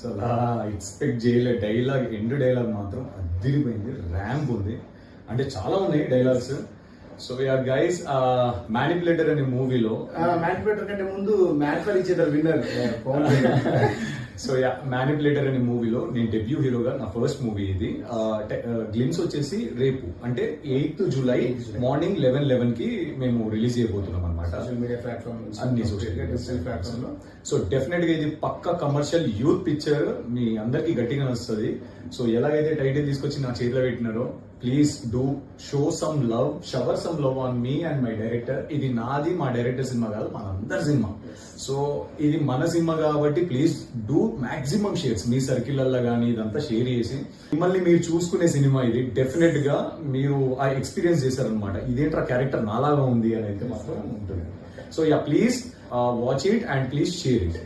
అసలు ఎక్స్పెక్ట్ చేయలే dialogue, end dialogue మాత్రం అదిరిపోయింది, ర్యాంప్ ఉంది. అంటే చాలా ఉన్నాయి dialogues. So yeah guys, manipulator అనే మూవీలో, మ్యానిపులేటర్ కంటే ముందు man for each other winner so yeah manipulator అనే మూవీలో నేను డెబ్యూ హీరోగా, నా ఫస్ట్ మూవీ ఇది. గ్లిమ్స్ వచ్చేసి రేపు అంటే 8th జూలై మార్నింగ్ 11:11 కి మేము రిలీజ్ చేయబోతున్నాం అనమాట. సోషల్ మీడియా ప్లాట్ఫామ్, అన్ని సోషల్ డిజిటల్ ప్లాట్ఫామ్ లో. సో డెఫినెట్ గా ఇది పక్కా కమర్షియల్ యూత్ పిక్చర్, మీ అందరికి గట్టిగా వస్తుంది. సో ఎలాగైతే టైటిల్ తీసుకొచ్చి నా చేతిలో పెట్టినారో, please do show some love, shower some love on me and my director. ఇది నాది, మా డైరెక్టర్ సినిమా కాదు, మనందరి సినిమా. సో ఇది మన సినిమా కాబట్టి ప్లీజ్ డూ మాక్సిమం షేర్స్ మీ సర్కిల్లలో కానీ ఇదంతా షేర్ చేసి, మిమ్మల్ని మీరు చూసుకునే సినిమా ఇది. డెఫినెట్ గా మీరు ఆ ఎక్స్పీరియన్స్ చేశారనమాట, ఇదేంట్రా క్యారెక్టర్ నాలాగా ఉంది అని అయితే మాత్రం ఉంటుంది. So yeah please watch it and please share it.